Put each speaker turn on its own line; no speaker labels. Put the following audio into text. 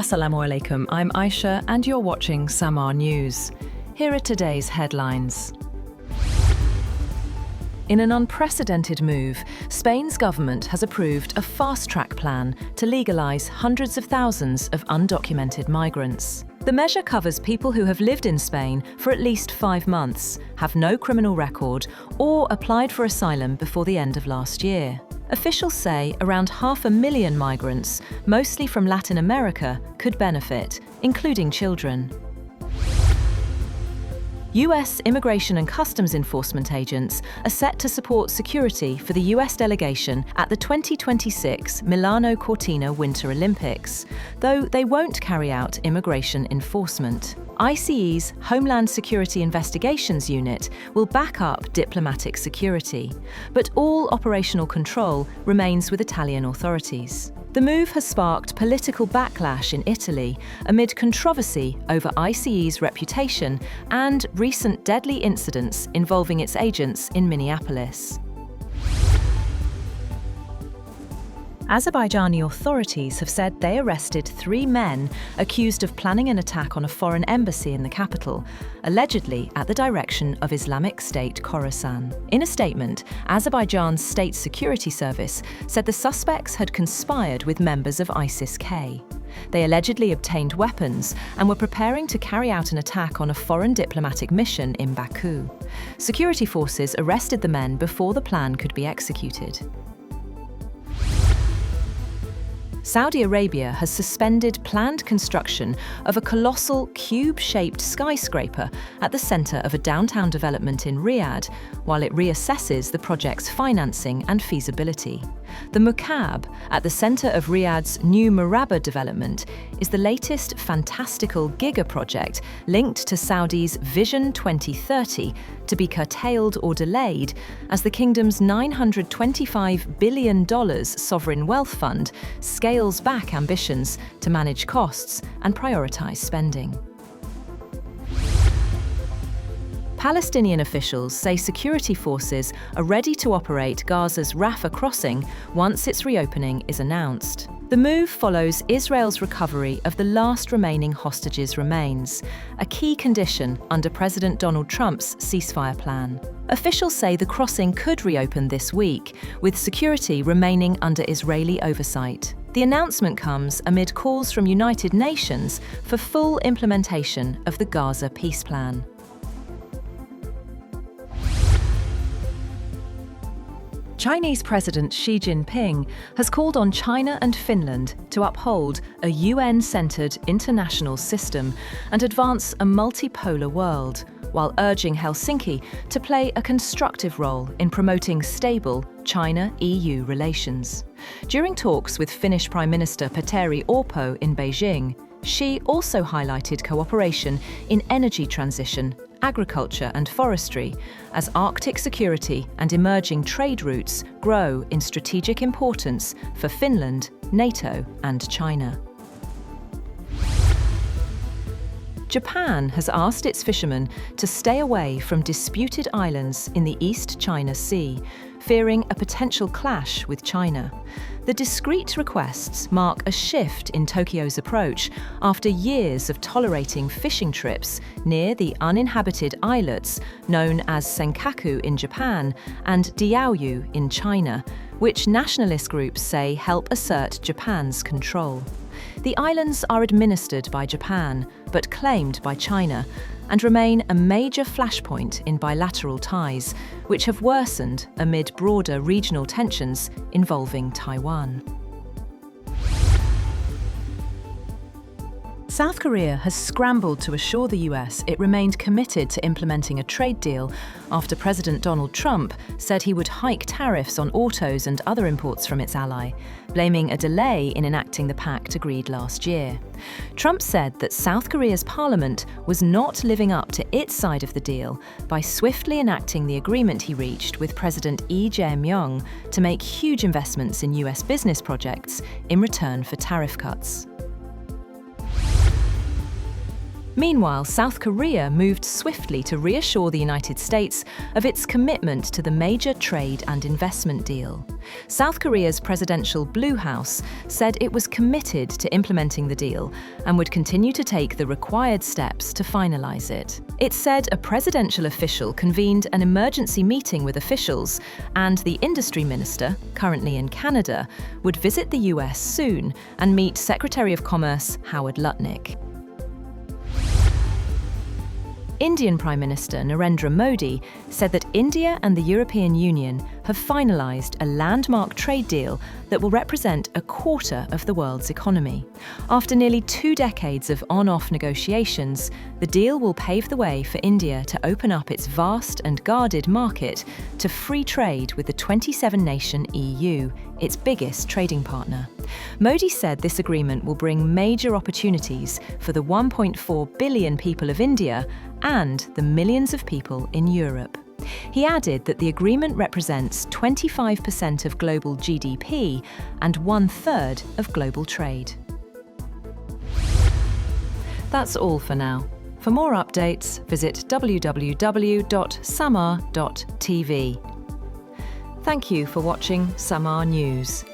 Assalamu alaikum, I'm Aisha and you're watching Samaa News. Here are today's headlines. In an unprecedented move, Spain's government has approved a fast-track plan to legalise hundreds of thousands of undocumented migrants. The measure covers people who have lived in Spain for at least 5 months, have no criminal record, or applied for asylum before the end of last year. Officials say around 500,000 migrants, mostly from Latin America, could benefit, including children. US Immigration and Customs Enforcement agents are set to support security for the US delegation at the 2026 Milano Cortina Winter Olympics, though they won't carry out immigration enforcement. ICE's Homeland Security Investigations Unit will back up diplomatic security, but all operational control remains with Italian authorities. The move has sparked political backlash in Italy amid controversy over ICE's reputation and recent deadly incidents involving its agents in Minneapolis. Azerbaijani authorities have said they arrested 3 men accused of planning an attack on a foreign embassy in the capital, allegedly at the direction of Islamic State Khorasan. In a statement, Azerbaijan's State Security Service said the suspects had conspired with members of ISIS-K. They allegedly obtained weapons and were preparing to carry out an attack on a foreign diplomatic mission in Baku. Security forces arrested the men before the plan could be executed. Saudi Arabia has suspended planned construction of a colossal cube-shaped skyscraper at the centre of a downtown development in Riyadh, while it reassesses the project's financing and feasibility. The Mukaab, at the centre of Riyadh's new Murabba development, is the latest fantastical giga-project linked to Saudi's Vision 2030 to be curtailed or delayed as the kingdom's $925 billion sovereign wealth fund scales back ambitions to manage costs and prioritise spending. Palestinian officials say security forces are ready to operate Gaza's Rafah crossing once its reopening is announced. The move follows Israel's recovery of the last remaining hostages' remains, a key condition under President Donald Trump's ceasefire plan. Officials say the crossing could reopen this week, with security remaining under Israeli oversight. The announcement comes amid calls from United Nations for full implementation of the Gaza peace plan. Chinese President Xi Jinping has called on China and Finland to uphold a UN-centered international system and advance a multipolar world, while urging Helsinki to play a constructive role in promoting stable China-EU relations. During talks with Finnish Prime Minister Petteri Orpo in Beijing, Xi also highlighted cooperation in energy transition, agriculture and forestry, as Arctic security and emerging trade routes grow in strategic importance for Finland, NATO and China. Japan has asked its fishermen to stay away from disputed islands in the East China Sea, fearing a potential clash with China. The discreet requests mark a shift in Tokyo's approach after years of tolerating fishing trips near the uninhabited islets known as Senkaku in Japan and Diaoyu in China, which nationalist groups say help assert Japan's control. The islands are administered by Japan, but claimed by China, and remain a major flashpoint in bilateral ties, which have worsened amid broader regional tensions involving Taiwan. South Korea has scrambled to assure the US it remained committed to implementing a trade deal after President Donald Trump said he would hike tariffs on autos and other imports from its ally, blaming a delay in enacting the pact agreed last year. Trump said that South Korea's parliament was not living up to its side of the deal by swiftly enacting the agreement he reached with President Lee Jae-myung to make huge investments in US business projects in return for tariff cuts. Meanwhile, South Korea moved swiftly to reassure the United States of its commitment to the major trade and investment deal. South Korea's presidential Blue House said it was committed to implementing the deal and would continue to take the required steps to finalize it. It said a presidential official convened an emergency meeting with officials, and the industry minister, currently in Canada, would visit the US soon and meet Secretary of Commerce Howard Lutnick. Indian Prime Minister Narendra Modi said that India and the European Union have finalised a landmark trade deal that will represent a quarter of the world's economy. After nearly 2 decades of on-off negotiations, the deal will pave the way for India to open up its vast and guarded market to free trade with the 27-nation EU, its biggest trading partner. Modi said this agreement will bring major opportunities for the 1.4 billion people of India and the millions of people in Europe. He added that the agreement represents 25% of global GDP and 1/3 of global trade. That's all for now. For more updates, visit www.samaa.tv. Thank you for watching Samaa News.